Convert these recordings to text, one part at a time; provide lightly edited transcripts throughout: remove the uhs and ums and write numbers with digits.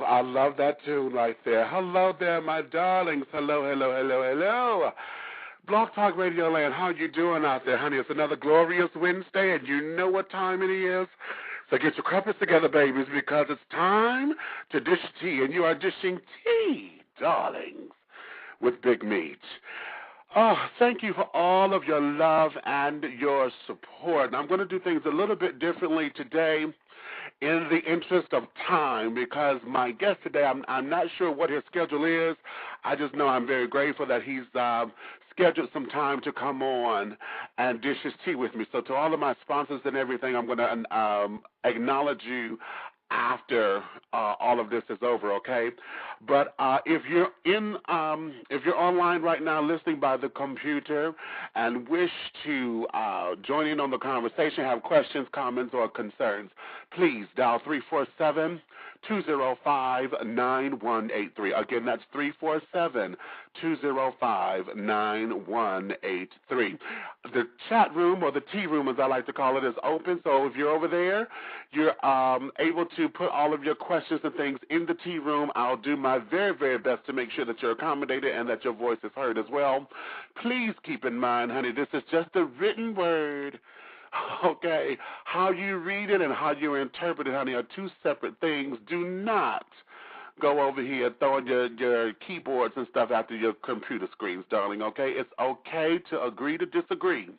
I love that tune right there. Hello there, my darlings. Hello, hello, hello, hello. Blog Talk Radio Land, how you doing out there, honey? It's another glorious Wednesday, and you know what time it is. So get your crumpets together, babies, because it's time to dish tea, and you are dishing tea, darlings, with Big Meat. Oh, thank you for all of your love and your support. And I'm going to do things a little bit differently today in the interest of time, because my guest today, I'm not sure what his schedule is. I just know I'm very grateful that he's scheduled some time to come on and dish his tea with me. So to all of my sponsors and everything, I'm going to acknowledge you after all of this is over, okay? But if you're online right now listening by the computer and wish to join in on the conversation, have questions, comments, or concerns, please dial 347-205-9183. Again, that's 347-205-9183. The chat room, or the tea room as I like to call it, is open. So if you're over there, you're able to put all of your questions and things in the tea room. I'll do my very, very best to make sure that you're accommodated and that your voice is heard as well. Please keep in mind, honey, this is just a written word. Okay, how you read it and how you interpret it, honey, are two separate things. Do not go over here throwing your keyboards and stuff after your computer screens, darling, okay? It's okay to agree to disagree.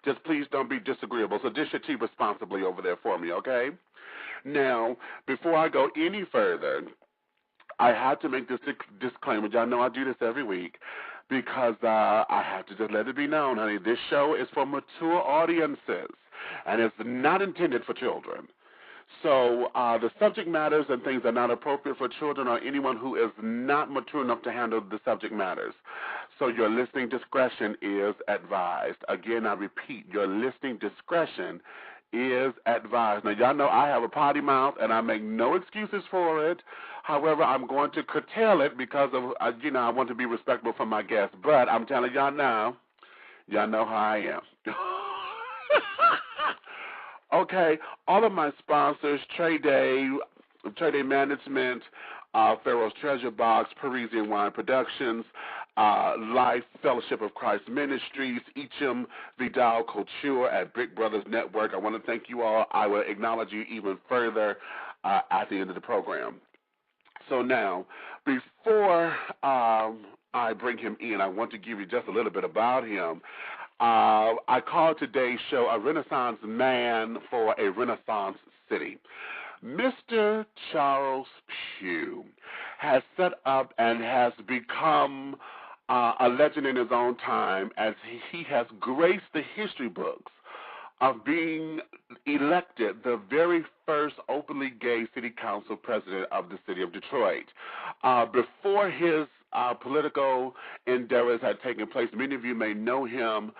Just please don't be disagreeable. So dish your tea responsibly over there for me, okay? Now, before I go any further, I have to make this disclaimer. Y'all know I do this every week, because I have to just let it be known, honey, this show is for mature audiences, and it's not intended for children. So the subject matters and things are not appropriate for children or anyone who is not mature enough to handle the subject matters. So your listening discretion is advised. Again, I repeat, your listening discretion is advised. Now, y'all know I have a potty mouth, and I make no excuses for it. However, I'm going to curtail it because of, I want to be respectful for my guests. But I'm telling y'all now, y'all know how I am. Okay, all of my sponsors, Trade Day Management, Pharaoh's Treasure Box, Parisian Wine Productions, Life Fellowship of Christ Ministries, Echem Vidal Couture at Brick Brothers Network. I want to thank you all. I will acknowledge you even further at the end of the program. So now, before I bring him in, I want to give you just a little bit about him. I call today's show A Renaissance Man for a Renaissance City. Mr. Charles Pugh has set up and has become a legend in his own time, as he has graced the history books of being elected the very first openly gay city council president of the city of Detroit. Before his political endeavors had taken place, many of you may know him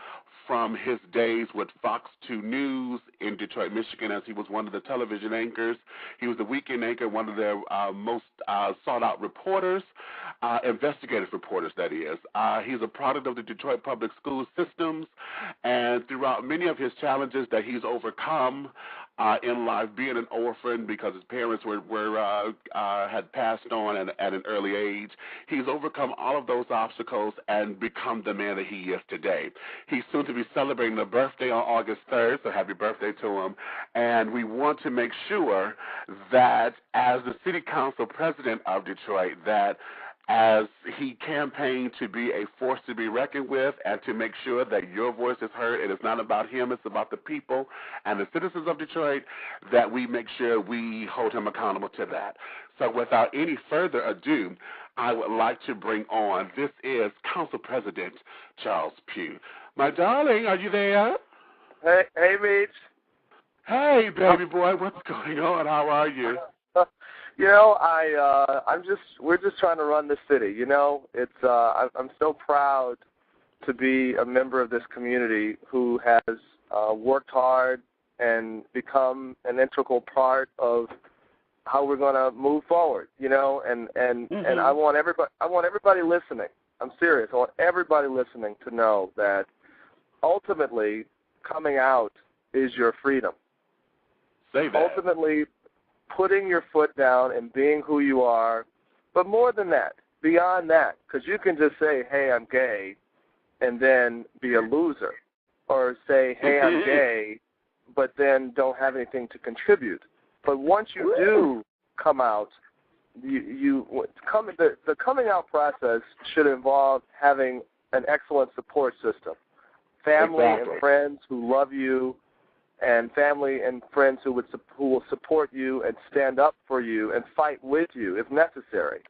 from his days with Fox 2 News in Detroit, Michigan, as he was one of the television anchors. He was the weekend anchor, one of their most sought-out reporters, investigative reporters, that is. He's a product of the Detroit public school systems, and throughout many of his challenges that he's overcome in life, being an orphan because his parents had passed on at an early age, he's overcome all of those obstacles and become the man that he is today. He's soon to be celebrating a birthday on August 3rd, so happy birthday to him. And we want to make sure that as the city council president of Detroit, that as he campaigned to be a force to be reckoned with and to make sure that your voice is heard. It is not about him, it's about the people and the citizens of Detroit, that we make sure we hold him accountable to that. So without any further ado, I would like to bring on, this is Council President Charles Pugh. My darling, are you there? Hey, Meech. Hey, baby boy, what's going on? How are you? We're just trying to run the city. I'm so proud to be a member of this community who has worked hard and become an integral part of how we're going to move forward. And I want everybody listening. I'm serious. I want everybody listening to know that ultimately coming out is your freedom. Say that. putting your foot down and being who you are, but more than that, beyond that, because you can just say, hey, I'm gay, and then be a loser, or say, hey, I'm gay, but then don't have anything to contribute. But once you do come out, the coming out process should involve having an excellent support system, family and friends who love you, and family and friends who will support you and stand up for you and fight with you if necessary.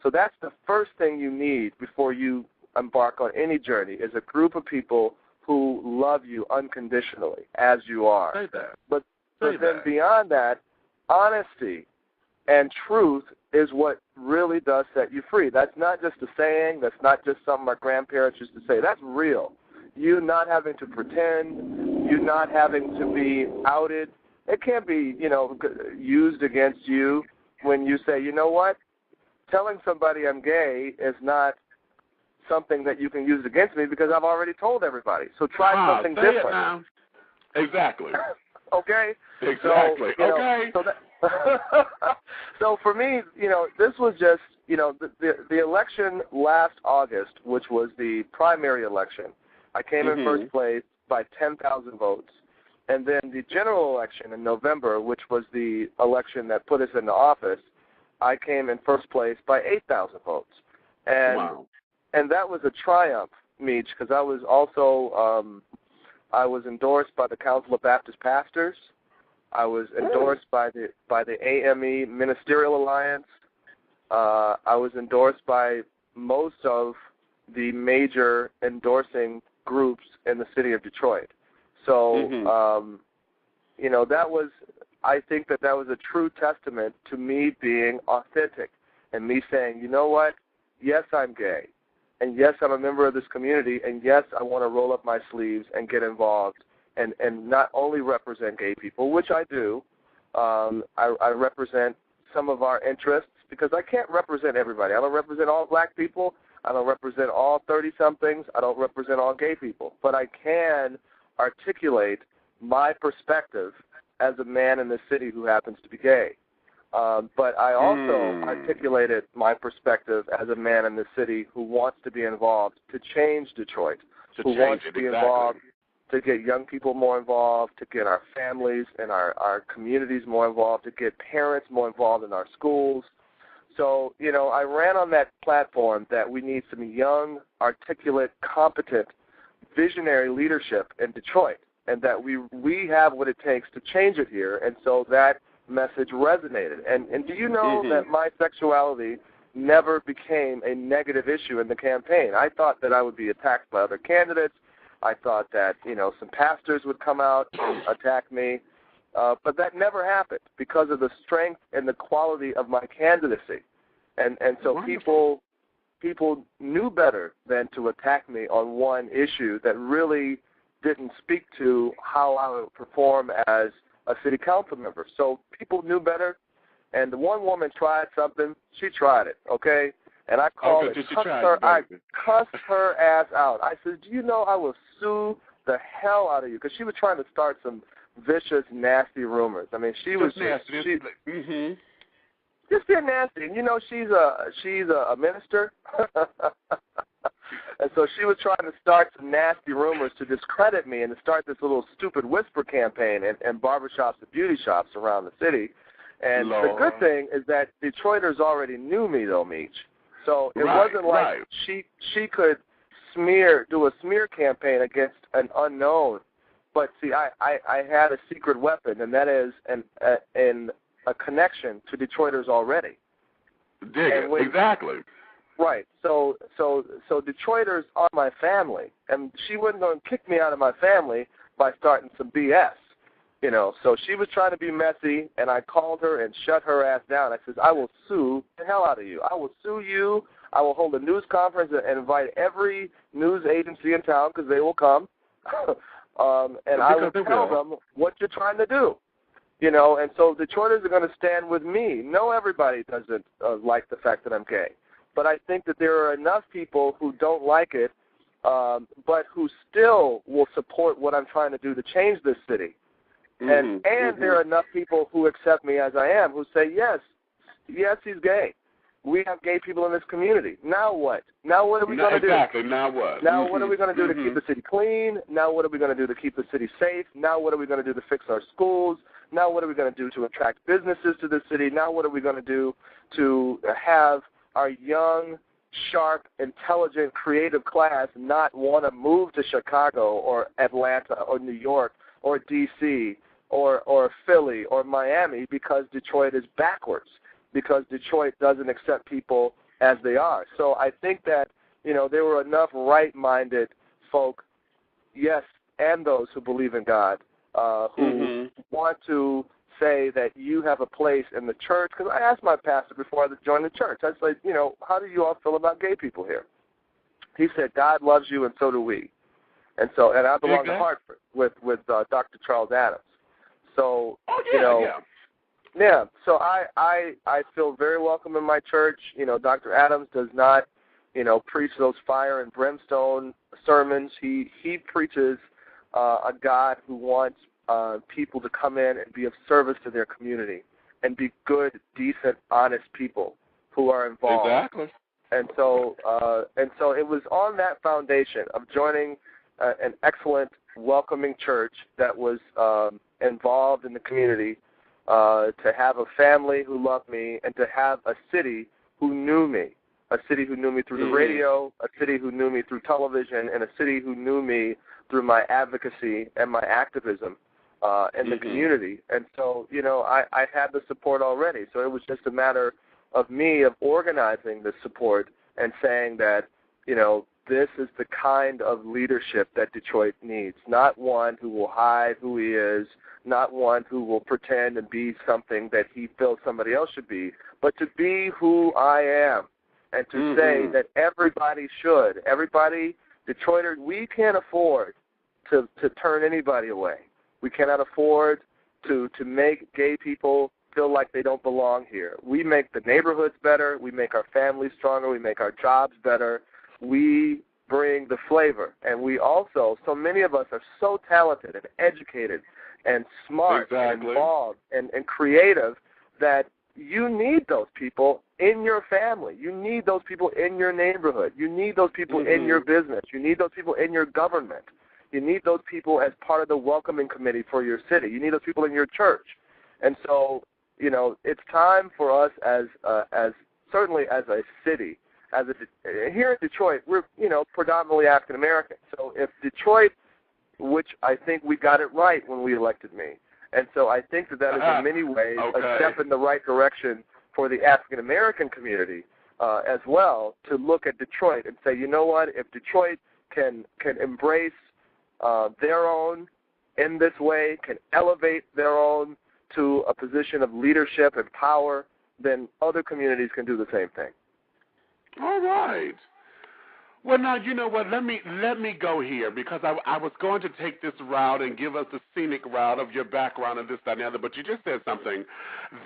So that's the first thing you need before you embark on any journey, is a group of people who love you unconditionally as you are. Say that. But then beyond that, honesty and truth is what really does set you free. That's not just a saying. That's not just something our grandparents used to say. That's real. You not having to pretend, you not having to be outed. It can't be, used against you when you say, you know what, telling somebody I'm gay is not something that you can use against me because I've already told everybody. So try something different. Exactly. Okay? Exactly. So for me, this was just, the election last August, which was the primary election, I came in first place by 10,000 votes. And then the general election in November, which was the election that put us into office, I came in first place by 8,000 votes. And that was a triumph, Meech, because I was also I was endorsed by the Council of Baptist Pastors. I was endorsed by the AME Ministerial Alliance. I was endorsed by most of the major endorsing groups in the city of Detroit. So, I think that was a true testament to me being authentic and me saying, you know what, yes, I'm gay, and yes, I'm a member of this community, and yes, I want to roll up my sleeves and get involved and not only represent gay people, which I do. I represent some of our interests because I can't represent everybody. I don't represent all black people. I don't represent all 30-somethings. I don't represent all gay people. But I can articulate my perspective as a man in this city who happens to be gay. But I also articulated my perspective as a man in this city who wants to be involved to change Detroit, who wants to be involved to get young people more involved, to get our families and our communities more involved, to get parents more involved in our schools. So, I ran on that platform that we need some young, articulate, competent, visionary leadership in Detroit, and that we have what it takes to change it here. And so that message resonated. And do you know that my sexuality never became a negative issue in the campaign? I thought that I would be attacked by other candidates. I thought that, some pastors would come out and attack me. But that never happened because of the strength and the quality of my candidacy. And so people knew better than to attack me on one issue that really didn't speak to how I would perform as a city council member. So people knew better, and the one woman tried something. She tried it, okay? And I called it, I cussed her ass out. I said, do you know I will sue the hell out of you? Because she was trying to start some vicious, nasty rumors. I mean, she was nasty. Just being nasty. And she's a minister. And so she was trying to start some nasty rumors to discredit me and to start this little stupid whisper campaign in barbershops and beauty shops around the city. And the good thing is that Detroiters already knew me, though, Meech. So it wasn't like she could do a smear campaign against an unknown. But see, I had a secret weapon, and that is a connection to Detroiters already. Exactly. Right. So Detroiters are my family, and she wasn't going to kick me out of my family by starting some BS. So she was trying to be messy, and I called her and shut her ass down. I said, I will sue the hell out of you. I will sue you. I will hold a news conference and invite every news agency in town because they will come, and I will tell them what you're trying to do. And so Detroiters are going to stand with me. No, everybody doesn't like the fact that I'm gay. But I think that there are enough people who don't like it, but who still will support what I'm trying to do to change this city. And there are enough people who accept me as I am, who say, yes, he's gay. We have gay people in this community. Now what? Now what are we going to do? Exactly. Now what? Now what are we going to do to keep the city clean? Now what are we going to do to keep the city safe? Now what are we going to do to fix our schools? Now what are we going to do to attract businesses to the city? Now what are we going to do to have our young, sharp, intelligent, creative class not want to move to Chicago or Atlanta or New York or D.C. or Philly or Miami because Detroit is backwards, because Detroit doesn't accept people as they are. So I think that, there were enough right-minded folk, yes, and those who believe in God, who want to say that you have a place in the church. Because I asked my pastor before I joined the church, I said, how do you all feel about gay people here? He said, God loves you and so do we. And I belong to Hartford with Dr. Charles Adams. So, yeah, so I feel very welcome in my church. Dr. Adams does not, preach those fire and brimstone sermons. He preaches a God who wants people to come in and be of service to their community and be good, decent, honest people who are involved. Exactly. And so it was on that foundation of joining an excellent, welcoming church that was involved in the community, to have a family who loved me, and to have a city who knew me, a city who knew me through the radio, a city who knew me through television, and a city who knew me through my advocacy and my activism in the community. And so, I had the support already. So it was just a matter of me of organizing the support and saying that, this is the kind of leadership that Detroit needs, not one who will hide who he is, not one who will pretend and be something that he feels somebody else should be, but to be who I am and to say that everybody should. Everybody, Detroiters, we can't afford to turn anybody away. We cannot afford to make gay people feel like they don't belong here. We make the neighborhoods better. We make our families stronger. We make our jobs better. We bring the flavor. And we also, so many of us are so talented and educated and smart and involved and creative that you need those people in your family. You need those people in your neighborhood. You need those people in your business. You need those people in your government. You need those people as part of the welcoming committee for your city. You need those people in your church. And so, it's time for us as certainly as a city, here in Detroit, we're, predominantly African American. So if Detroit, which I think we got it right when we elected me, and so I think that is in many ways a step in the right direction for the African American community as well, to look at Detroit and say, you know what, if Detroit can embrace their own in this way, can elevate their own to a position of leadership and power, then other communities can do the same thing. All right. Well, now, you know what? Let me go here, because I was going to take this route and give us the scenic route of your background and this, that, and the other, but you just said something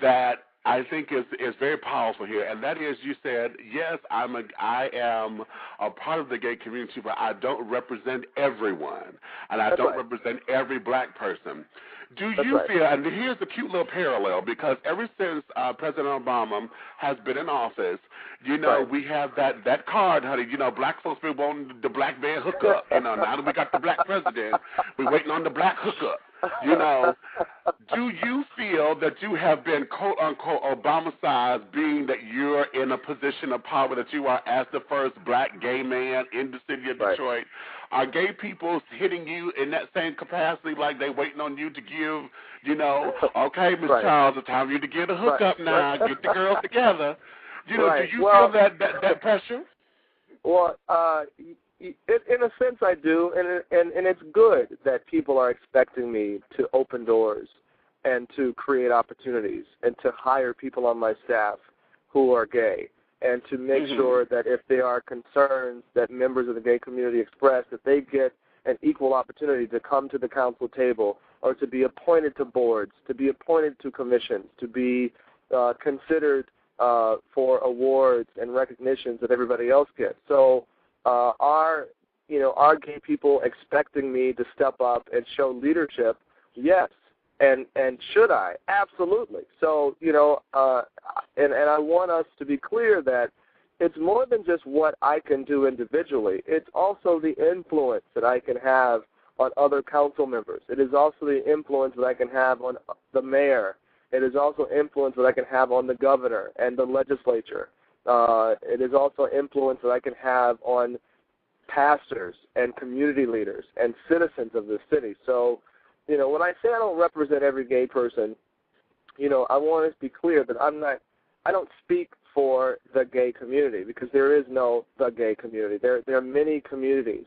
that I think is very powerful here, and that is, you said, yes, I am a part of the gay community, but I don't represent everyone, and I don't represent every black person. Do you feel, and here's a cute little parallel, because ever since President Obama has been in office, we have that card, honey, black folks been wanting the black man hookup. Now that we got the black president, we're waiting on the black hookup. Do you feel that you have been, quote unquote, Obama-sized, being that you're in a position of power, that you are as the first black gay man in the city of Detroit? Are gay people hitting you in that same capacity, like they waiting on you to give, okay, Miss Charles, it's time for you to get a hookup now, get the girls together. Do you feel that pressure? Well, in a sense I do, and it's good that people are expecting me to open doors and to create opportunities and to hire people on my staff who are gay, and to make sure that if there are concerns that members of the gay community express, that they get an equal opportunity to come to the council table, or to be appointed to boards, to be appointed to commissions, to be considered for awards and recognitions that everybody else gets. So are gay people expecting me to step up and show leadership? Yes. And should I? Absolutely. So, and I want us to be clear that it's more than just what I can do individually. It's also the influence that I can have on other council members. It is also the influence that I can have on the mayor. It is also influence that I can have on the governor and the legislature. It is also influence that I can have on pastors and community leaders and citizens of the city. So, when I say I don't represent every gay person, I want to be clear that I don't speak for the gay community, because there is no the gay community. There are many communities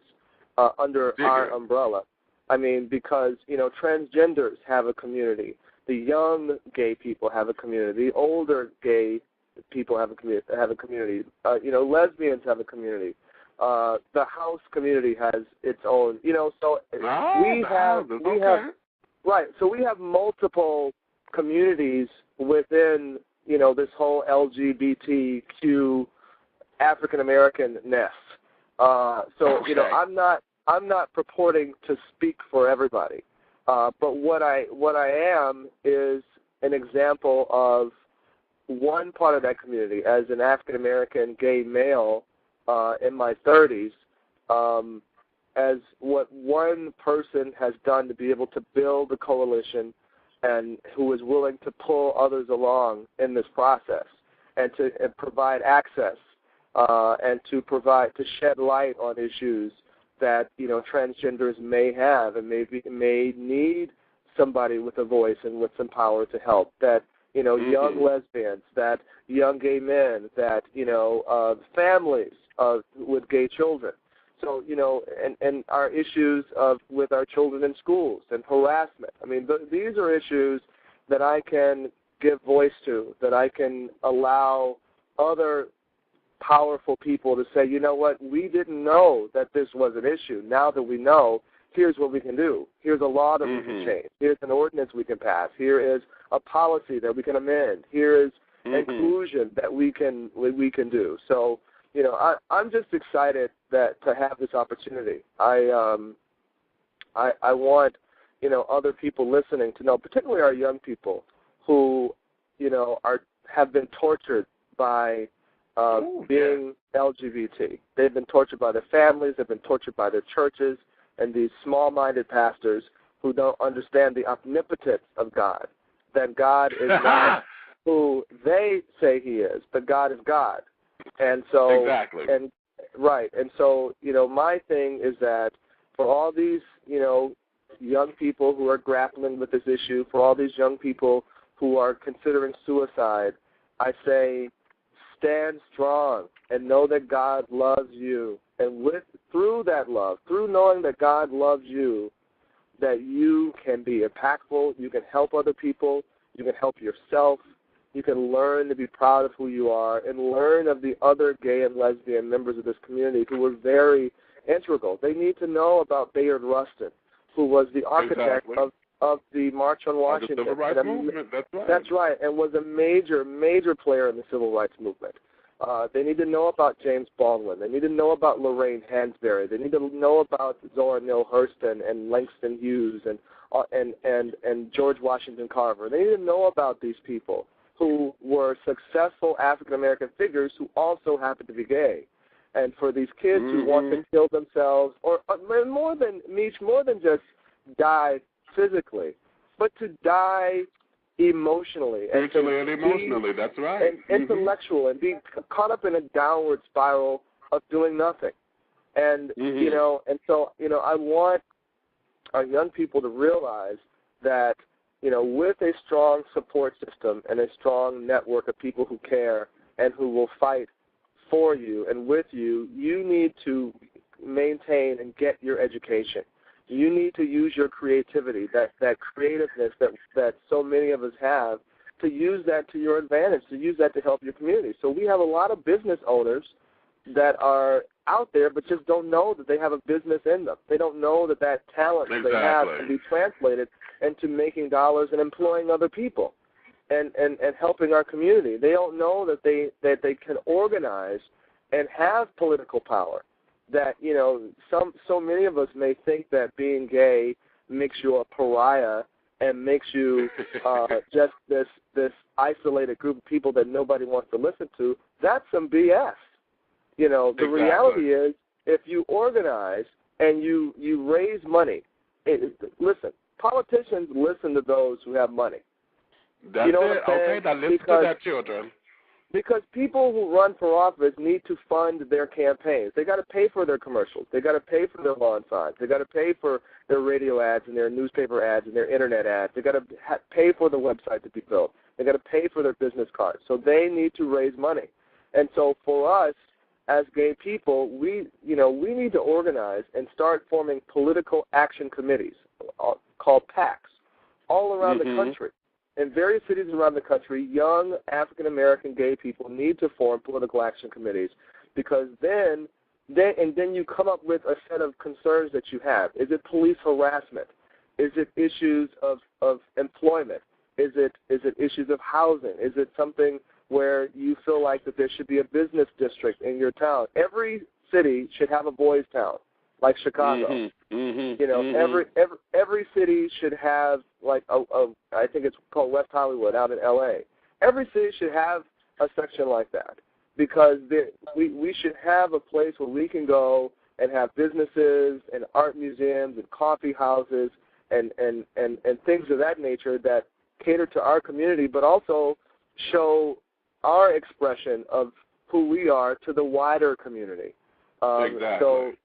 under our umbrella. I mean, because, transgenders have a community. The young gay people have a community. The older gay people have a community. Lesbians have a community. The house community has its own. So we have multiple communities within this whole LGBTQ African American nest. I'm not purporting to speak for everybody, but what I am is an example of one part of that community as an African American gay male in my 30s, as what one person has done to be able to build a coalition and who is willing to pull others along in this process and to provide access and to shed light on issues that transgenders may have and may need somebody with a voice and with some power to help. That young lesbians, that young gay men, that families with gay children. So, and our issues with our children in schools and harassment. I mean, these are issues that I can give voice to, that I can allow other powerful people to say, you know what, we didn't know that this was an issue. Now that we know, here's what we can do. Here's a law that we can change. Here's an ordinance we can pass. Here is a policy that we can amend. Here is inclusion that we can do. So, I'm just excited to have this opportunity. I want, other people listening to know, particularly our young people who, have been tortured by being LGBT. They've been tortured by their families. They've been tortured by their churches and these small-minded pastors who don't understand the omnipotence of God, that God is not who they say he is, but God is God. And so, exactly. And so, my thing is that for all these, young people who are grappling with this issue, for all these young people who are considering suicide, I say, stand strong and know that God loves you. And through that love, through knowing that God loves you, that you can be impactful, you can help other people, you can help yourself, you can learn to be proud of who you are and learn of the other gay and lesbian members of this community who were very integral. They need to know about Bayard Rustin, who was the architect of the March on Washington. The Civil Rights Movement, that's right. That's right, and was a major, major player in the Civil Rights Movement. They need to know about James Baldwin. They need to know about Lorraine Hansberry. They need to know about Zora Neale Hurston and Langston Hughes and George Washington Carver. They need to know about these people who were successful African-American figures who also happen to be gay. And for these kids who want to kill themselves, or more than just die physically, but to die emotionally. Spiritually and emotionally, that's right. And intellectual, and be caught up in a downward spiral of doing nothing. And, I want our young people to realize that, with a strong support system and a strong network of people who care and who will fight for you and with you, you need to maintain and get your education. You need to use your creativity, that creativeness that so many of us have, to use that to your advantage, to use that to help your community. So we have a lot of business owners that are out there but just don't know that they have a business in them. They don't know that talent that they have can be translated into making dollars and employing other people and helping our community. They don't know that they can organize and have political power. That, so many of us may think that being gay makes you a pariah and makes you just this isolated group of people that nobody wants to listen to, that's some BS. You know, the reality is, if you organize and you raise money, listen, politicians listen to those who have money. That's you know it. Okay, now listen to that, children. Because people who run for office need to fund their campaigns. They got to pay for their commercials. They got to pay for their lawn signs. They got to pay for their radio ads and their newspaper ads and their internet ads. They got to pay for the website to be built. They got to pay for their business cards. So they need to raise money. And so for us as gay people, we need to organize and start forming political action committees called PACs all around the country. In various cities around the country, young African American gay people need to form political action committees, because then you come up with a set of concerns that you have. Is it police harassment? Is it issues of employment? Is it issues of housing? Is it something where you feel like that there should be a business district in your town? Every city should have a boys' town, like Chicago. Every city should have, like, I think it's called West Hollywood out in L.A. Every city should have a section like that, because we should have a place where we can go and have businesses and art museums and coffee houses and things of that nature that cater to our community, but also show our expression of who we are to the wider community. Exactly.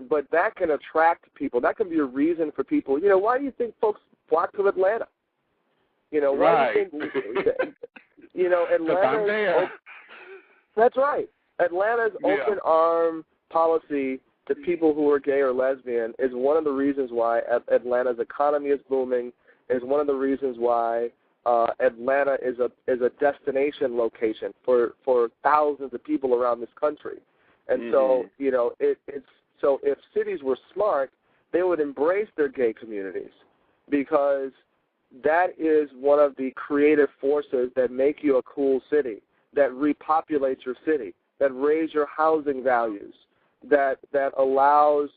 But that can attract people. That can be a reason for people. You know, why do you think folks flock to Atlanta? You know, why do you think, Atlanta? That's right. Atlanta's open arm policy to people who are gay or lesbian is one of the reasons why Atlanta's economy is booming, is one of the reasons why Atlanta is a destination location for thousands of people around this country. And so, you know, so if cities were smart, they would embrace their gay communities, because that is one of the creative forces that make you a cool city, that repopulates your city, that raise your housing values, that allows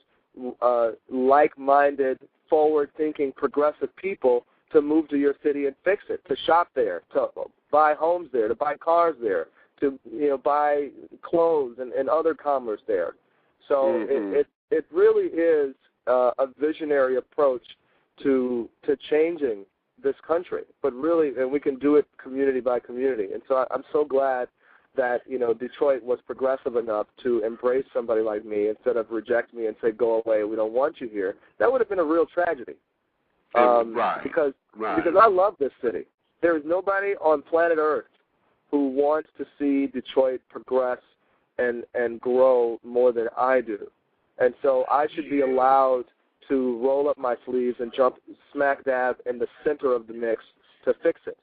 like-minded, forward-thinking, progressive people to move to your city and fix it, to shop there, to buy homes there, to buy cars there, to buy clothes and other commerce there. So it really is a visionary approach to changing this country, but really, and we can do it community by community. And so I'm so glad that Detroit was progressive enough to embrace somebody like me instead of reject me and say, go away, we don't want you here. That would have been a real tragedy. Because I love this city. There is nobody on planet Earth who wants to see Detroit progress and grow more than I do. And so I should be allowed to roll up my sleeves and jump smack dab in the center of the mix to fix it.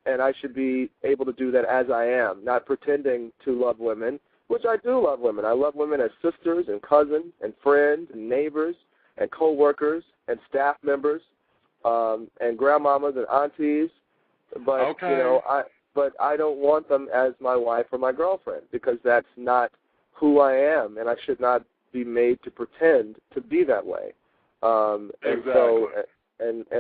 And I should be able to do that as I am, not pretending to love women, which I do love women. I love women as sisters and cousins and friends and neighbors and co-workers and staff members and grandmamas and aunties. But, but I don't want them as my wife or my girlfriend, because that's not who I am, and I should not be made to pretend to be that way. And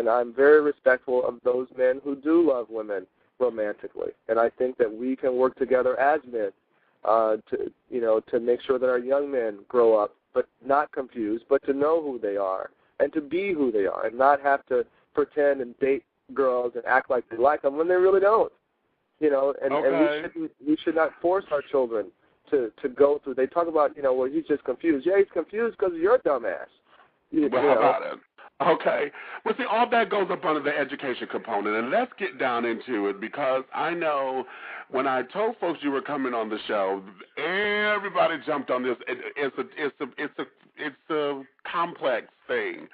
I'm very respectful of those men who do love women romantically, and I think that we can work together as men to make sure that our young men grow up, but not confused, but to know who they are and to be who they are, and not have to pretend and date girls and act like they like them when they really don't. And we should not force our children to go through. They talk about, well, he's just confused. Yeah, he's confused because of your dumbass. How about it? Okay. Well, see, all that goes up under the education component, and let's get down into it, because I know when I told folks you were coming on the show, everybody jumped on this. It's a complex thing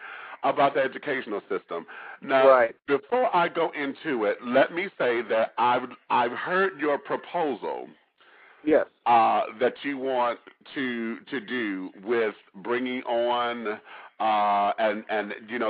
about the educational system. Now, before I go into it, let me say that I've heard your proposal. Yes. That you want to do with bringing on and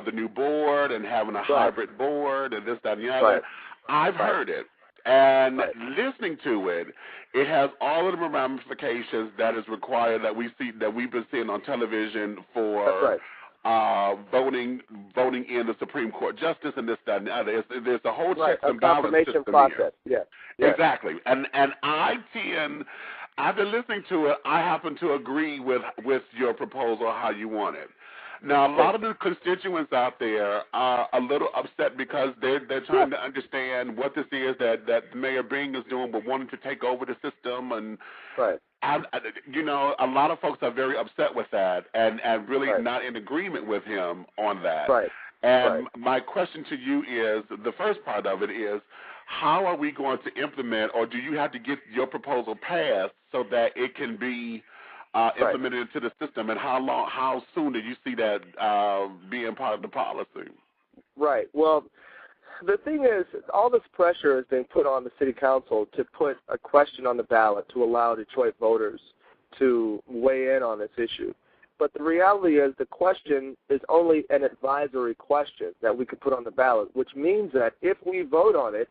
the new board and having a hybrid board and this, that, and the other. Right. I've heard it. And listening to it, it has all of the ramifications that is required that we've been seeing on television for voting in the Supreme Court justice and this, that, and the other. There's a whole right, checks and a balance confirmation system process. here. Yes. Exactly. And I've been listening to it. I happen to agree with your proposal, how you want it. Now, a lot of the constituents out there are a little upset because they're trying to understand what this is that Mayor Bing is doing, but wanting to take over the system. And, right. A lot of folks are very upset with that and really not in agreement with him on that. Right. And my question to you is, the first part of it is, how are we going to implement, or do you have to get your proposal passed so that it can be implemented into the system, and how soon do you see that being part of the policy? Right. Well, the thing is, all this pressure is being put on the city council to put a question on the ballot to allow Detroit voters to weigh in on this issue. But the reality is the question is only an advisory question that we could put on the ballot, which means that if we vote on it,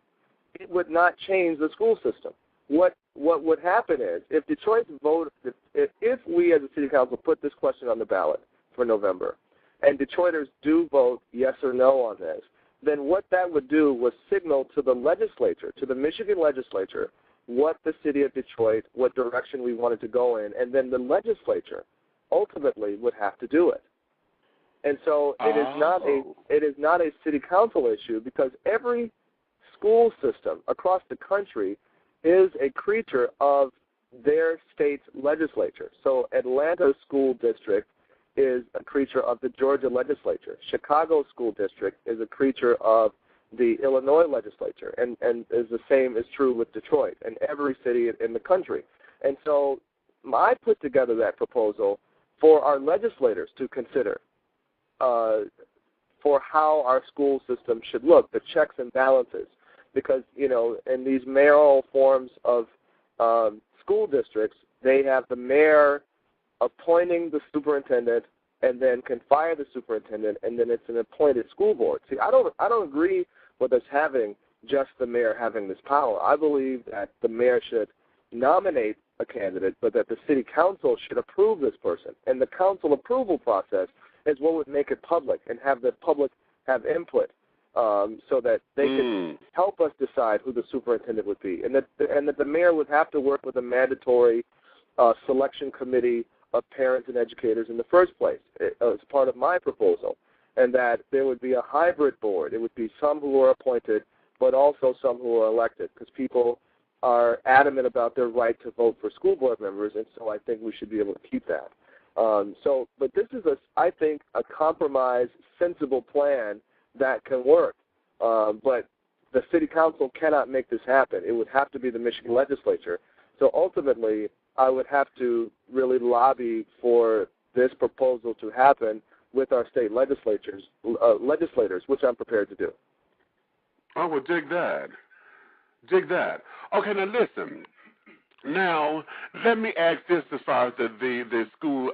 it would not change the school system. What would happen is, if Detroit's vote, if we as a city council put this question on the ballot for November, and Detroiters do vote yes or no on this, then what that would do was signal to the legislature, to the Michigan legislature, what the city of Detroit, what direction we wanted to go in, and then the legislature ultimately would have to do it. And so it is not a city council issue, because every school system across the country is a creature of their state's legislature. So Atlanta School District is a creature of the Georgia legislature. Chicago School District is a creature of the Illinois legislature, and is the same is true with Detroit and every city in the country. And so I put together that proposal for our legislators to consider for how our school system should look, the checks and balances. Because, in these mayoral forms of school districts, they have the mayor appointing the superintendent and then can fire the superintendent, and then it's an appointed school board. See, I don't agree with us having just the mayor having this power. I believe that the mayor should nominate a candidate, but that the city council should approve this person. And the council approval process is what would make it public and have the public have input. So that they could help us decide who the superintendent would be, and that the mayor would have to work with a mandatory selection committee of parents and educators in the first place as part of my proposal, and that there would be a hybrid board. It would be some who are appointed, but also some who are elected, because people are adamant about their right to vote for school board members, and so I think we should be able to keep that. But this is, I think, a compromise, sensible plan that can work, but the city council cannot make this happen. It would have to be the Michigan legislature. So ultimately, I would have to really lobby for this proposal to happen with our state legislators, which I'm prepared to do. Oh, well, dig that. Okay, now listen. Now, let me ask this as far as the school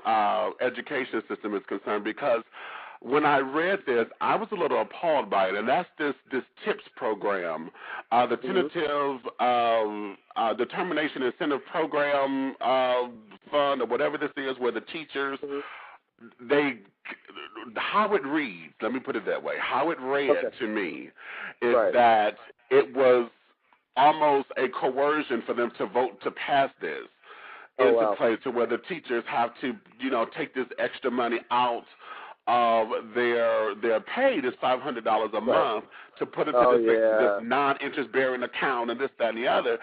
education system is concerned, because when I read this, I was a little appalled by it, and that's this TIPS program, the Tentative Determination Incentive Program Fund, or whatever this is, where the teachers, how it reads, let me put it that way, how it read to me is that it was almost a coercion for them to vote to pass this into place, to where the teachers have to, take this extra money out of their pay, this $500 a month, to put into this non-interest bearing account and this, that, and the other.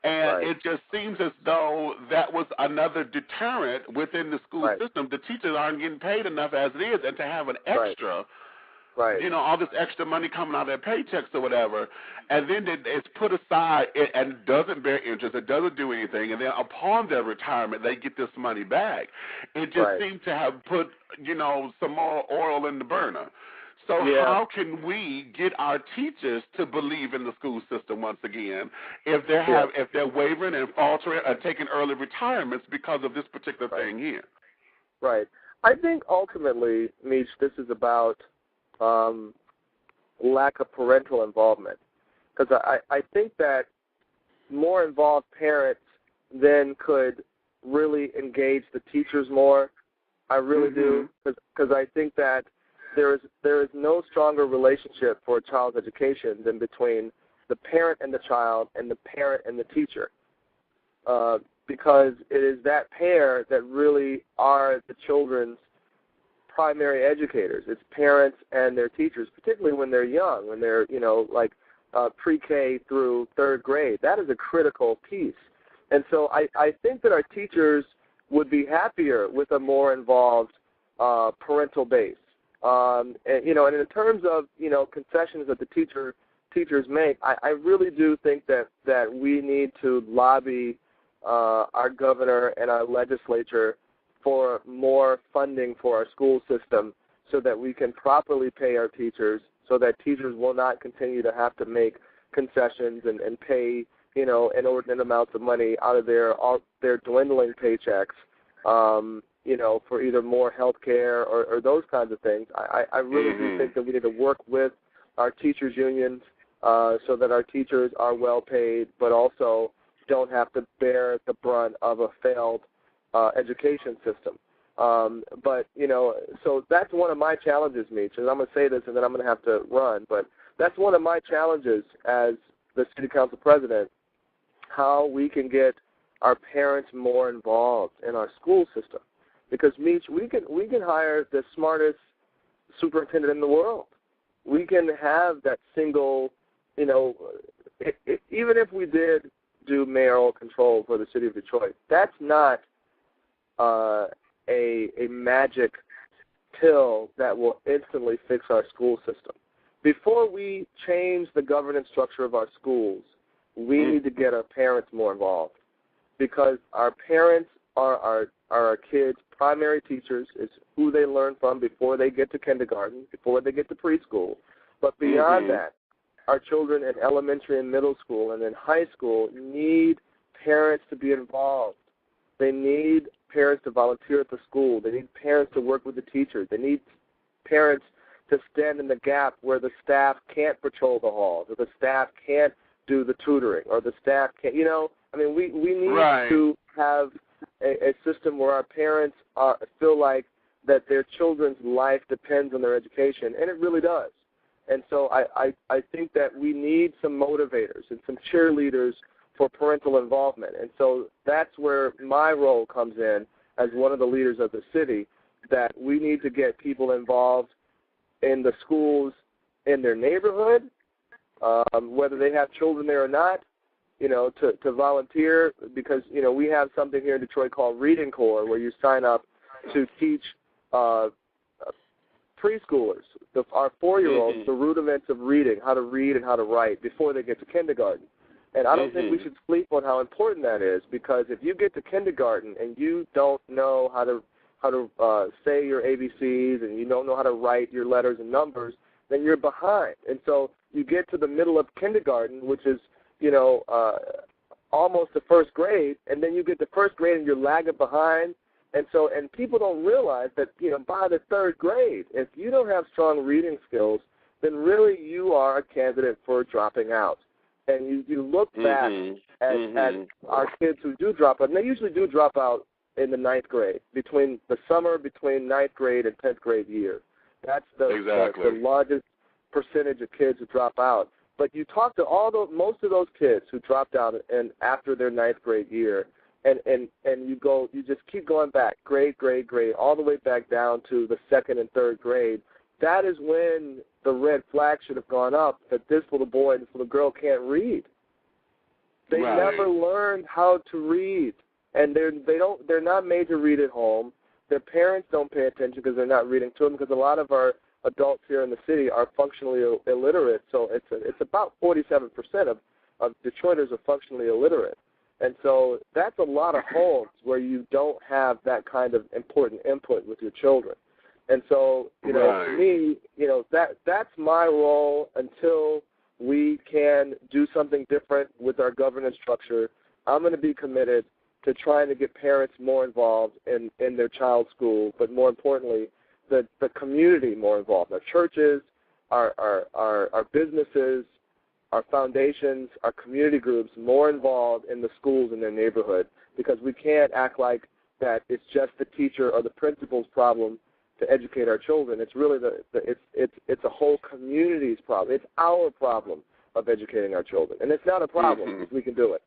And it just seems as though that was another deterrent within the school system. The teachers aren't getting paid enough as it is, and to have an extra, all this extra money coming out of their paychecks or whatever, and then it's put aside and doesn't bear interest, it doesn't do anything, and then upon their retirement, they get this money back. It just seems to have put, some more oil in the burner. So how can we get our teachers to believe in the school system once again if they're wavering and faltering and taking early retirements because of this particular thing here? Right. I think ultimately, Meech, this is about lack of parental involvement, because I think that more involved parents then could really engage the teachers more I really do, because I think that there is no stronger relationship for a child's education than between the parent and the child and the parent and the teacher, because it is that pair that really are the children's primary educators. It's parents and their teachers, particularly when they're young, when they're, pre-K through third grade. That is a critical piece. And so I think that our teachers would be happier with a more involved parental base. And in terms of, concessions that the teachers make, I really do think that we need to lobby our governor and our legislature for more funding for our school system so that we can properly pay our teachers, so that teachers will not continue to have to make concessions and pay, inordinate amounts of money out of their dwindling paychecks, for either more health care or those kinds of things. I really do think that we need to work with our teachers' unions so that our teachers are well paid, but also don't have to bear the brunt of a failed education system. So that's one of my challenges, Meech, and I'm going to say this and then I'm going to have to run, but that's one of my challenges as the city council president, how we can get our parents more involved in our school system. Because, Meech, we can hire the smartest superintendent in the world. We can have that single, even if we did do mayoral control for the city of Detroit, that's not a magic pill that will instantly fix our school system. Before we change the governance structure of our schools, we need to get our parents more involved, because our parents are our kids' primary teachers. It's who they learn from before they get to kindergarten, before they get to preschool. But beyond that, our children in elementary and middle school and in high school need parents to be involved. They need parents to volunteer at the school. They need parents to work with the teachers. They need parents to stand in the gap where the staff can't patrol the halls, or the staff can't do the tutoring, or the staff can't, we need to have a system where our parents feel like that their children's life depends on their education, and it really does. And so I think that we need some motivators and some cheerleaders for parental involvement. And so that's where my role comes in as one of the leaders of the city, that we need to get people involved in the schools in their neighborhood, whether they have children there or not, to volunteer, because, we have something here in Detroit called Reading Corps, where you sign up to teach preschoolers, our 4-year-olds, the rudiments of reading, how to read and how to write before they get to kindergarten. And I don't think we should sleep on how important that is, because if you get to kindergarten and you don't know how to say your ABCs and you don't know how to write your letters and numbers, then you're behind. And so you get to the middle of kindergarten, which is, almost the first grade, and then you get to first grade and you're lagging behind. And people don't realize that, by the third grade, if you don't have strong reading skills, then really you are a candidate for dropping out. And you look back at our kids who do drop out, and they usually do drop out in the ninth grade, between the summer between ninth grade and 10th grade year. That's the largest percentage of kids who drop out. But you talk to most of those kids who dropped out and after their ninth grade year, and you just keep going back, grade, all the way back down to the second and third grade. That is when the red flag should have gone up, that this little boy and this little girl can't read. They never learned how to read, and they're not made to read at home. Their parents don't pay attention because they're not reading to them, because a lot of our adults here in the city are functionally illiterate. So it's about 47% of Detroiters are functionally illiterate. And so that's a lot of homes where you don't have that kind of important input with your children. And so, for me, that's my role until we can do something different with our governance structure. I'm going to be committed to trying to get parents more involved in their child's school, but more importantly, the community more involved, our churches, our businesses, our foundations, our community groups more involved in the schools in their neighborhood, because we can't act like that it's just the teacher or the principal's problem to educate our children. It's really it's a whole community's problem. It's our problem of educating our children, and it's not a problem if we can do it.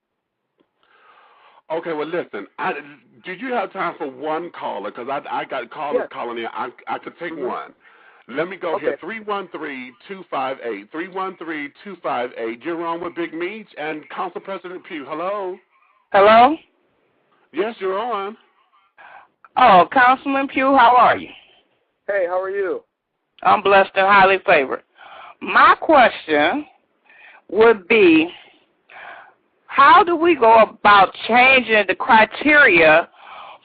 Okay, well, listen, did you have time for one caller? Because I got callers calling in. I could take one. Let me go here, 313-258, 313-258. You're on with Big Meech and Council President Pugh. Hello? Hello? Yes, you're on. Oh, Councilman Pugh, how are you? Hey, how are you? I'm blessed and highly favored. My question would be, how do we go about changing the criteria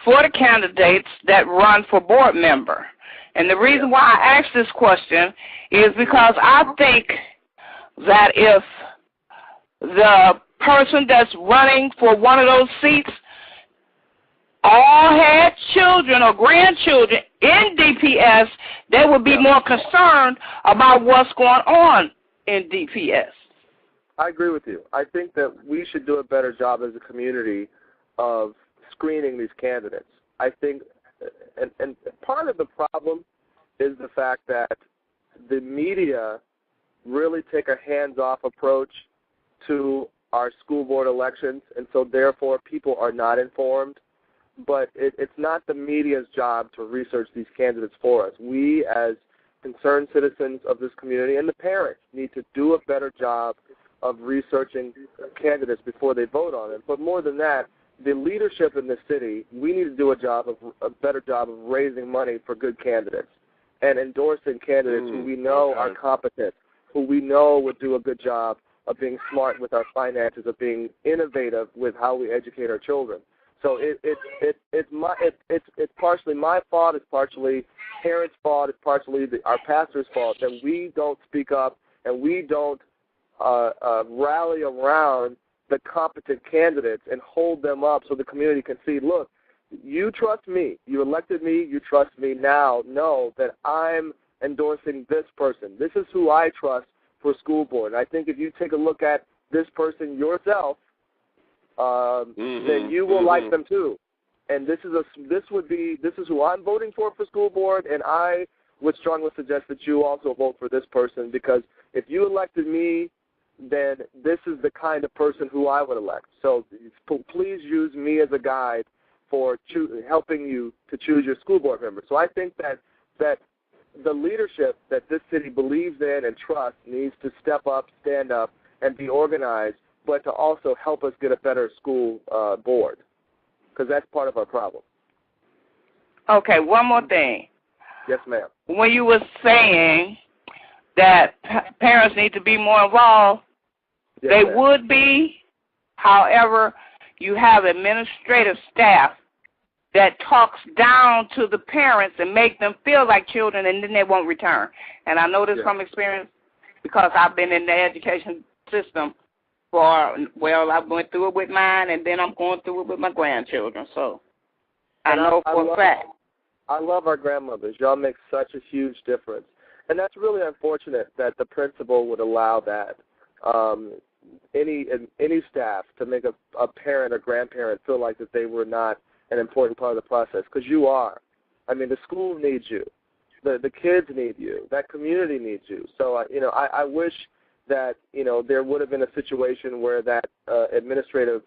for the candidates that run for board member? And the reason why I ask this question is because I think that if the person that's running for one of those seats all had children or grandchildren in DPS, they would be more concerned about what's going on in DPS. I agree with you. I think that we should do a better job as a community of screening these candidates. I think, and part of the problem is the fact that the media really take a hands-off approach to our school board elections, and so therefore people are not informed. But it's not the media's job to research these candidates for us. We, as concerned citizens of this community, and the parents, need to do a better job of researching candidates before they vote on them. But more than that, the leadership in the city, we need to do a better job of raising money for good candidates and endorsing candidates who we know are competent, who we know would do a good job of being smart with our finances, of being innovative with how we educate our children. So it's partially my fault, it's partially parents' fault, it's partially our pastor's fault that we don't speak up and we don't rally around the competent candidates and hold them up so the community can see, look, you trust me, you elected me, you trust me, now know that I'm endorsing this person. This is who I trust for school board. And I think if you take a look at this person yourself, then you will like them too. And this is who I'm voting for school board, and I would strongly suggest that you also vote for this person, because if you elected me, then this is the kind of person who I would elect. So please use me as a guide for helping you to choose your school board member. So I think that the leadership that this city believes in and trusts needs to step up, stand up, and be organized, but to also help us get a better school board, because that's part of our problem. Okay, one more thing. Yes, ma'am. When you were saying that parents need to be more involved, they would be. However, you have administrative staff that talks down to the parents and make them feel like children, and then they won't return. And I know this from experience because I've been in the education system I went through it with mine, and then I'm going through it with my grandchildren. So I know for a fact. I love our grandmothers. Y'all make such a huge difference. And that's really unfortunate that the principal would allow that. Any staff to make a parent or grandparent feel like that they were not an important part of the process, because you are. I mean, the school needs you. The kids need you. That community needs you. So, I wish that, there would have been a situation where that administrative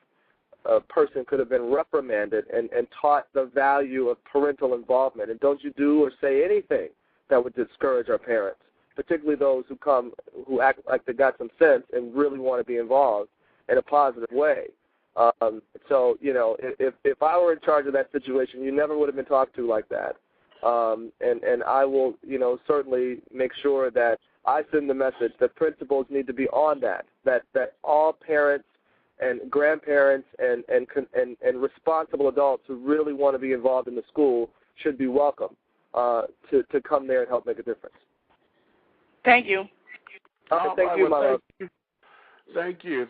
person could have been reprimanded and taught the value of parental involvement. And don't you do or say anything that would discourage our parents, particularly those who act like they got some sense and really want to be involved in a positive way. So, if I were in charge of that situation, you never would have been talked to like that. And I will, certainly make sure that I send the message that principals need to be on that all parents and grandparents and responsible adults who really want to be involved in the school should be welcome to come there and help make a difference. Thank you. Thank you, my love. Thank you.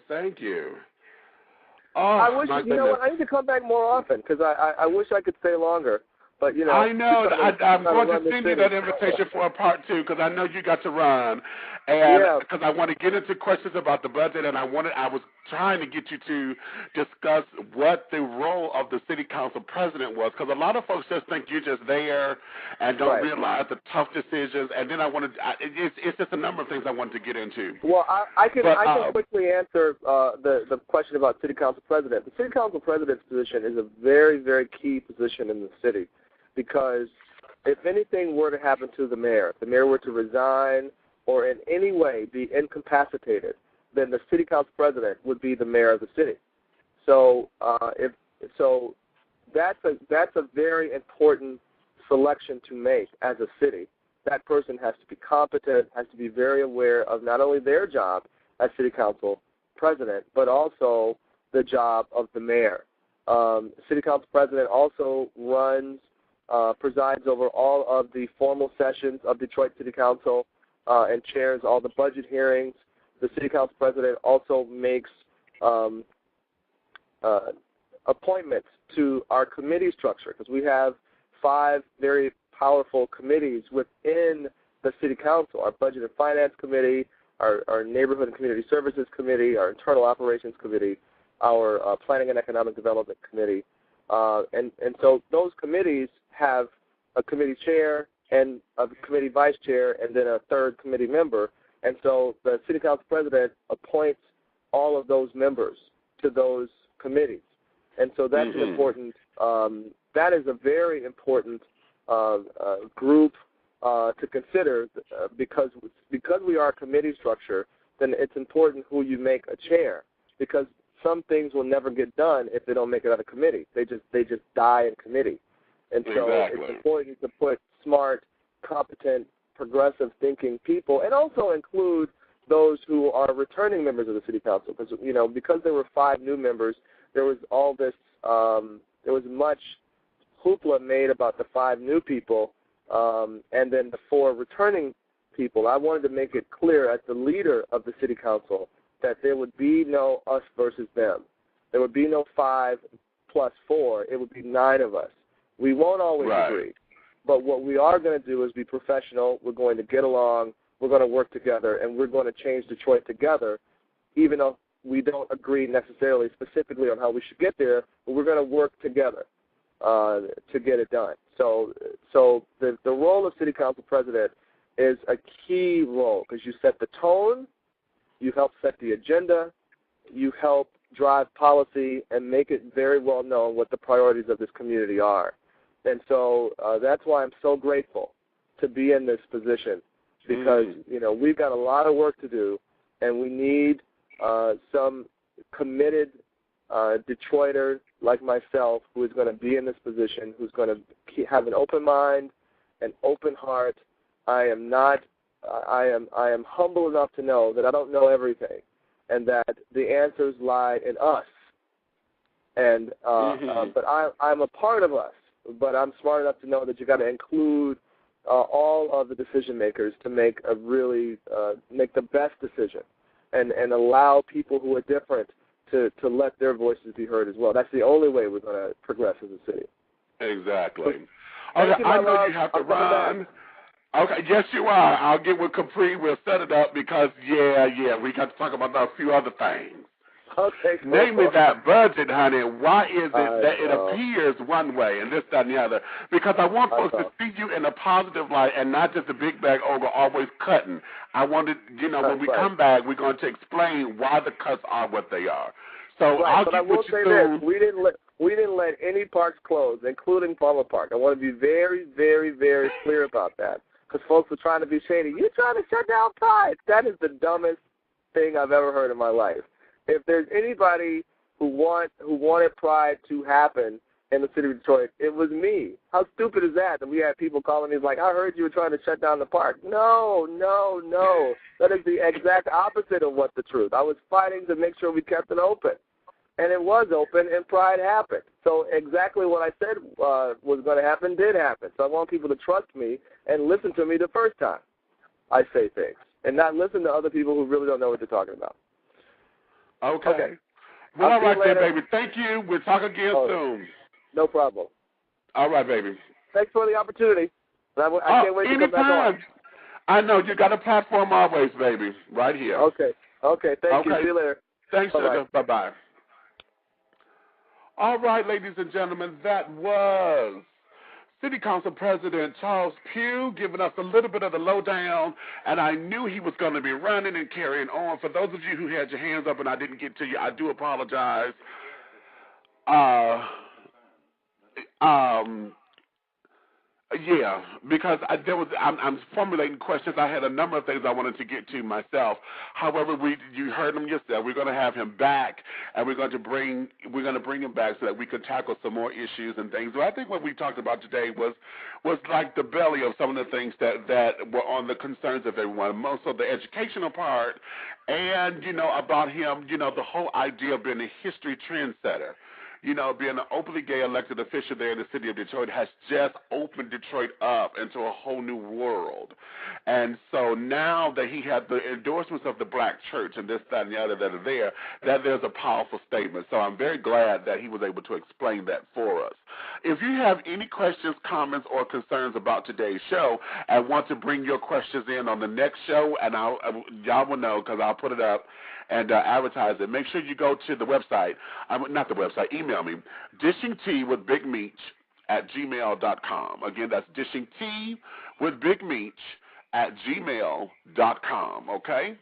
Oh, I wish, I need to come back more often, because I wish I could stay longer. But, you know, I know. I'm going to send you that invitation for a part 2 because I know you got to run, and because I want to get into questions about the budget, and I was trying to get you to discuss what the role of the city council president was, because a lot of folks just think you're just there and don't realize the tough decisions. And then it's just a number of things I wanted to get into. Well, I can quickly answer the question about city council president. The city council president's position is a very, very key position in the city. Because if anything were to happen to the mayor, if the mayor were to resign or in any way be incapacitated, then the city council president would be the mayor of the city. So that's a very important selection to make as a city. That person has to be competent, has to be very aware of not only their job as city council president, but also the job of the mayor. City council president also presides over all of the formal sessions of Detroit City Council and chairs all the budget hearings. The City Council President also makes appointments to our committee structure, because we have 5 very powerful committees within the City Council: our Budget and Finance Committee, our Neighborhood and Community Services Committee, our Internal Operations Committee, our Planning and Economic Development Committee. And so those committees have a committee chair and a committee vice chair and then a third committee member. And so the city council president appoints all of those members to those committees. And so that's an important, that is a very important group to consider because we are a committee structure, then it's important who you make a chair, because some things will never get done if they don't make it out of committee. They just die in committee. And so it's important to put smart, competent, progressive thinking people, and also include those who are returning members of the city council. Because there were 5 new members, there was all this, there was much hoopla made about the 5 new people, and then the 4 returning people. I wanted to make it clear as the leader of the city council that there would be no us versus them. There would be no 5 plus 4. It would be 9 of us. We won't always agree. But what we are going to do is be professional. We're going to get along. We're going to work together, and we're going to change Detroit together, even though we don't agree necessarily specifically on how we should get there, but we're going to work together to get it done. So the role of city council president is a key role, because you set the tone, you help set the agenda, you help drive policy and make it very well known what the priorities of this community are. And so that's why I'm so grateful to be in this position, because we've got a lot of work to do, and we need some committed Detroiter like myself who is going to be in this position, who's going to have an open mind, an open heart. I am humble enough to know that I don't know everything, and that the answers lie in us. And but I'm a part of us. But I'm smart enough to know that you got to include all of the decision makers to make a really make the best decision, and allow people who are different to let their voices be heard as well. That's the only way we're going to progress as a city. Exactly. Okay, I know you have to run. Okay, yes, you are. I'll get with Capri. We'll set it up because, we got to talk about a few other things. Okay, cool. Namely that budget, honey. Why is it that it appears one way and this, that, and the other? Because I want folks to see you in a positive light and not just a big bag ogre always cutting. I wanted, when we come back, we're going to explain why the cuts are what they are. So I'll but get I will with you say soon. this: we didn't let any parks close, including Palmer Park. I want to be very, very, very clear about that, because folks are trying to be shady. You're trying to shut down Pride. That is the dumbest thing I've ever heard in my life. If there's anybody who wanted Pride to happen in the city of Detroit, it was me. How stupid is that? That we had people calling me like, I heard you were trying to shut down the park. No. That is the exact opposite of what the truth. I was fighting to make sure we kept it open. And it was open, and Pride happened. So exactly what I said was going to happen did happen. So I want people to trust me and listen to me the first time I say things, and not listen to other people who really don't know what they're talking about. Okay. Well, all right then, baby. Thank you. We'll talk again soon. No problem. All right, baby. Thanks for the opportunity. I can't wait to come back on. I know you got a platform always, baby, right here. Okay. Thank you. See you later. Thanks, sugar. Bye-bye. All right, ladies and gentlemen, that was City Council President Charles Pugh giving us a little bit of the lowdown, and I knew he was going to be running and carrying on. For those of you who had your hands up and I didn't get to you, I do apologize. Yeah, because I'm formulating questions. I had a number of things I wanted to get to myself. However, you heard him yourself. We're going to have him back, and we're going to bring him back so that we could tackle some more issues and things. But I think what we talked about today was like the belly of some of the things that were on the concerns of everyone. Most of the educational part, and about him, the whole idea of being a history trendsetter. Being an openly gay elected official there in the city of Detroit has just opened Detroit up into a whole new world. And so now that he had the endorsements of the black church and this, that, and the other that are there, that there's a powerful statement. So I'm very glad that he was able to explain that for us. If you have any questions, comments, or concerns about today's show and want to bring your questions in on the next show, and y'all will know because I'll put it up and advertise it. Make sure you go to the website. Not the website. Email me, dishingteawithbigmeech@gmail.com. Again, that's dishingteawithbigmeech@gmail.com, okay?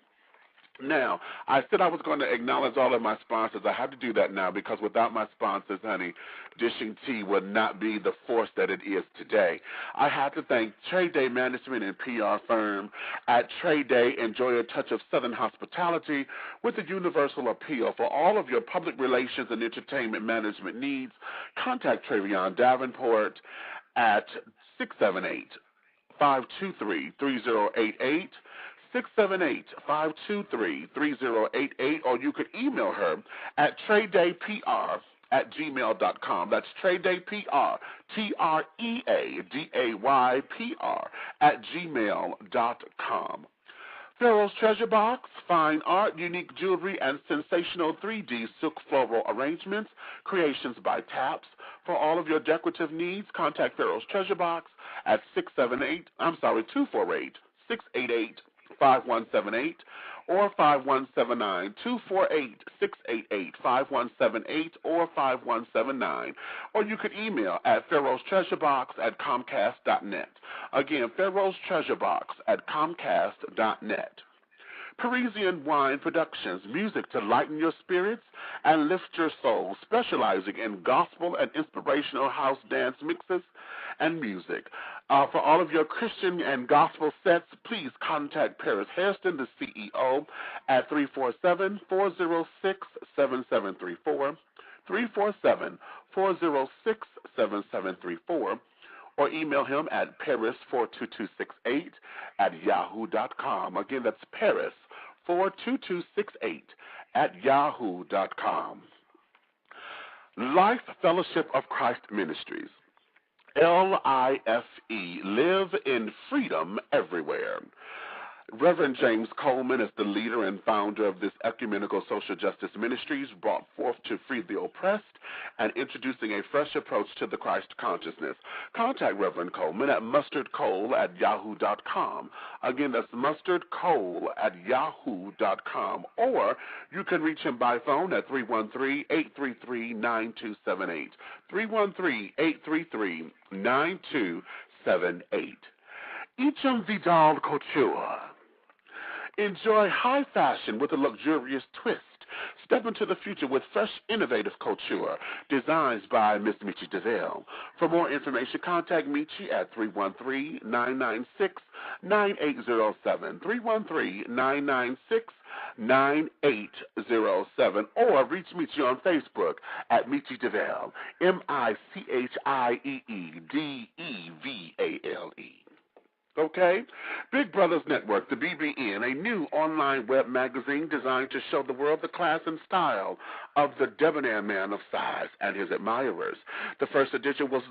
Now, I said I was going to acknowledge all of my sponsors. I have to do that now because without my sponsors, honey, Dishing Tea would not be the force that it is today. I have to thank Trade Day Management and PR firm. At Trade Day, enjoy a touch of Southern hospitality with a universal appeal. For all of your public relations and entertainment management needs, contact Travion Davenport at 678-523-3088. 678-523-3088, or you could email her at tradedaypr@gmail.com. That's tradedaypr, TREADAYPR@gmail.com. Pharaoh's Treasure Box, fine art, unique jewelry, and sensational 3D silk floral arrangements, creations by Taps. For all of your decorative needs, contact Pharaoh's Treasure Box at 248-688-5178 or 5179, 248-688-5178 or 5179. Or you could email at pharaohstreasurebox@comcast.net. Again, Pharaoh's Treasure Box at comcast.net. Parisian Wine Productions, music to lighten your spirits and lift your soul, specializing in gospel and inspirational house dance mixes and music. For all of your Christian and gospel sets, please contact Paris Hairston, the CEO, at 347-406-7734, 347-406-7734, or email him at paris42268@yahoo.com. Again, that's paris42268@yahoo.com. Life Fellowship of Christ Ministries, LIFE, live in freedom everywhere. Reverend James Coleman is the leader and founder of this ecumenical social justice ministries brought forth to free the oppressed and introducing a fresh approach to the Christ consciousness. Contact Reverend Coleman at mustardcole@yahoo.com. Again, that's mustardcole@yahoo.com. Or you can reach him by phone at 313-833-9278, 313-833-9278. Echem Vidal Couture. Enjoy high fashion with a luxurious twist. Step into the future with fresh, innovative couture, designs by Miss Michi DeVille. For more information, contact Michi at 313-996-9807, 313-996-9807, or reach Michi on Facebook at Michi DeVille, MICHIEEDEVALE. Okay? Big Brothers Network, the BBN, a new online web magazine designed to show the world the class and style of the debonair man of size and his admirers. The first edition was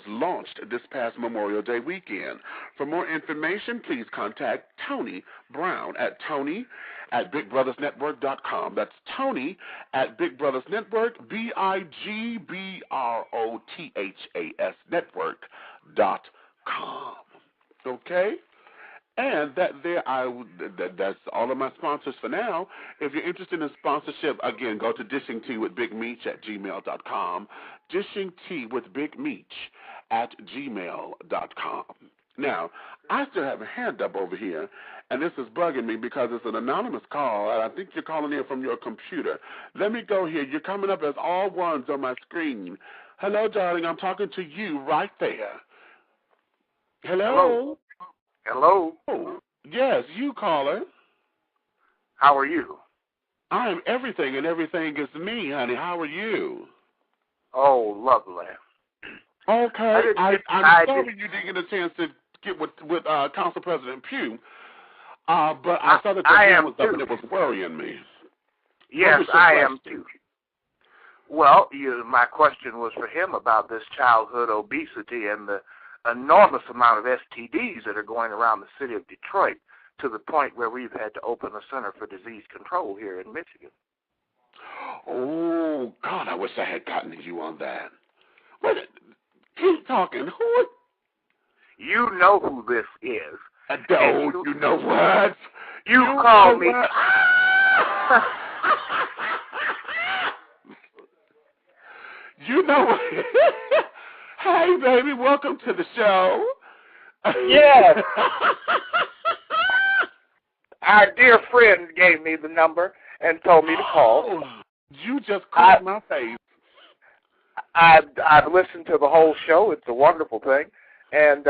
launched this past Memorial Day weekend. For more information, please contact Tony Brown at Tony at BigBrothersNetwork.com. That's Tony at Big Brothers Network, BigBrothersHas Network.com. Okay? And that's all of my sponsors for now. If you're interested in sponsorship, again, go to dishingteawithbigmeech@gmail.com. dishingteawithbigmeech@gmail.com. Now, I still have a hand up over here, and this is bugging me because it's an anonymous call, and I think you're calling in from your computer. Let me go here. You're coming up as all ones on my screen. Hello, darling. I'm talking to you right there. Hello? Hello? Oh, yes, you, caller. How are you? I am everything, and everything is me, honey. How are you? Oh, lovely. Okay. I'm sorry you didn't get a chance to get with Council President Pugh, but I saw that the hand was up and it was worrying me. Yes, I am too. Well, my question was for him about this childhood obesity and the enormous amount of STDs that are going around the city of Detroit, to the point where we've had to open a Center for Disease Control here in Michigan. Oh, God, I wish I had gotten to you on that. Wait, keep talking. Who? You know who this is. You know what? You call me. You know what? Hey, baby, welcome to the show. Yes. Our dear friend gave me the number and told me to call. Oh, you just caught my face. I've listened to the whole show. It's a wonderful thing. And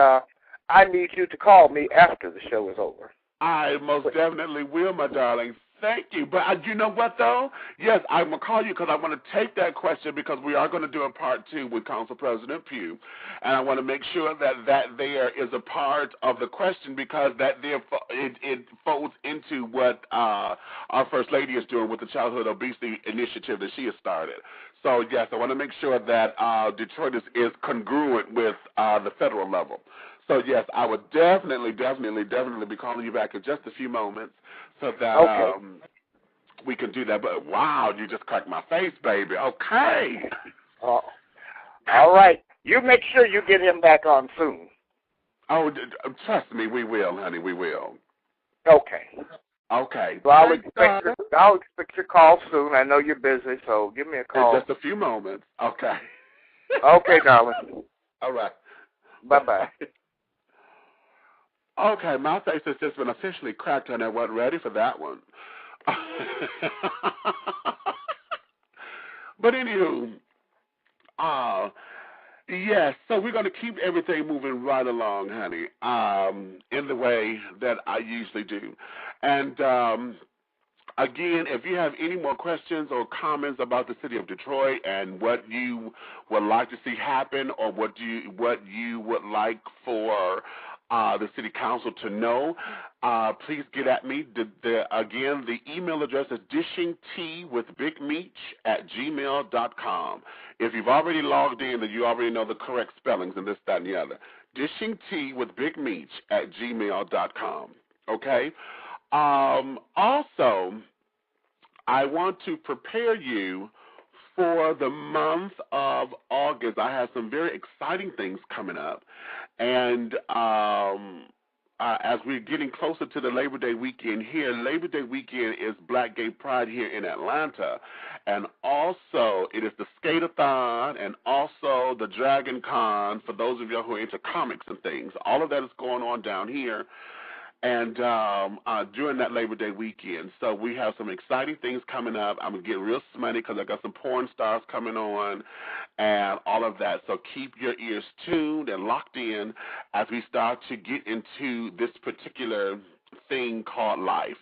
I need you to call me after the show is over. I most definitely will, my darling. Thank you. But you know what, though? Yes, I'm going to call you because I want to take that question, because we are going to do a part 2 with Council President Pugh. And I want to make sure that there is a part of the question, because it folds into what our First Lady is doing with the Childhood Obesity Initiative that she has started. So, yes, I want to make sure that Detroit is congruent with the federal level. So, yes, I would definitely be calling you back in just a few moments so that we can do that. But, wow, you just cracked my face, baby. Okay. All right. You make sure you get him back on soon. Oh, trust me, we will, honey, we will. Okay. Okay. So I'll expect your call soon. I know you're busy, so give me a call. In just a few moments. Okay. Okay, darling. All right. Bye-bye. Okay, my face has just been officially cracked, and I wasn't ready for that one. But anywho, yes, so we're going to keep everything moving right along, honey, in the way that I usually do. And again, if you have any more questions or comments about the city of Detroit and what you would like to see happen, or what you would like for the city council to know, please get at me. Again, the email address is dishingteawithbigmeech@gmail.com. If you've already logged in, then you already know the correct spellings and this, that, and the other. dishingteawithbigmeech@gmail.com. Okay? Also, I want to prepare you for the month of August. I have some very exciting things coming up. And as we're getting closer to the Labor Day weekend here, Labor Day weekend is Black Gay Pride here in Atlanta. And also, it is the Skate-a-thon and also the Dragon Con for those of you who are into comics and things. All of that is going on down here. And during that Labor Day weekend. So we have some exciting things coming up. I'm going to get real smutty because I got some porn stars coming on and all of that. So keep your ears tuned and locked in as we start to get into this particular thing called life.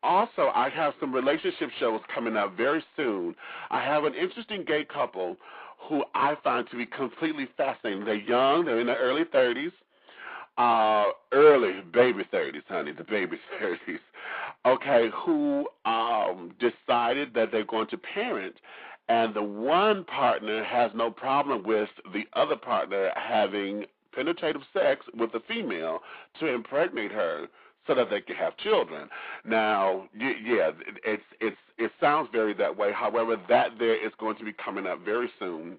Also, I have some relationship shows coming up very soon. I have an interesting gay couple who I find to be completely fascinating. They're young. They're in their early 30s. Early baby 30s, honey, the baby 30s, okay, who decided that they're going to parent, and the one partner has no problem with the other partner having penetrative sex with the female to impregnate her. so that they can have children. Now, yeah, it sounds very that way. However, that there is going to be coming up very soon,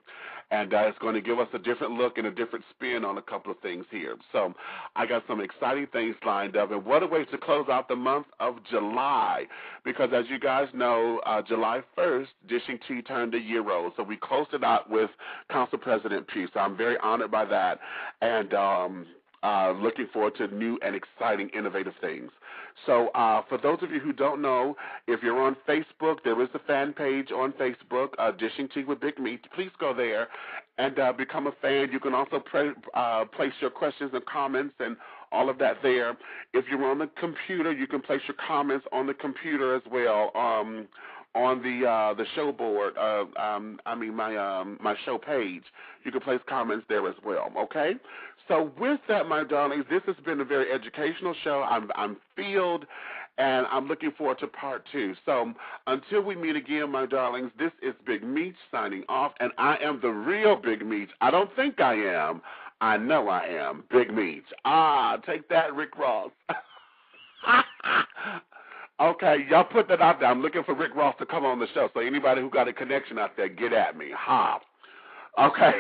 and it's going to give us a different look and a different spin on a couple of things here. So I got some exciting things lined up, and what a way to close out the month of July, because as you guys know, July 1st, Dishing Tea turned a year old, so we closed it out with Council President Pugh, so I'm very honored by that, and looking forward to new and exciting, innovative things. So for those of you who don't know, if you're on Facebook, there is a fan page on Facebook, Dishing Tea with Big Meat. Please go there and become a fan. You can also place your questions and comments and all of that there. If you're on the computer, you can place your comments on the computer as well. On the show board, my show page, you can place comments there as well. Okay. So with that, my darlings, this has been a very educational show. I'm filled, and I'm looking forward to part 2. So until we meet again, my darlings, this is Big Meat signing off, and I am the real Big Meat. I don't think I am. I know I am. Big Meat. Take that, Rick Ross. Okay, y'all put that out there. I'm looking for Rick Ross to come on the show. So anybody who got a connection out there, get at me. Okay.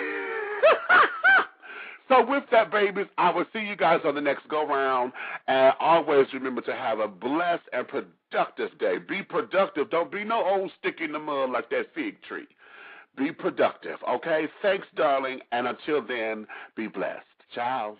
So with that, babies, I will see you guys on the next go-round. And always remember to have a blessed and productive day. Be productive. Don't be no old stick in the mud like that fig tree. Be productive, okay? Thanks, darling. And until then, be blessed. Ciao.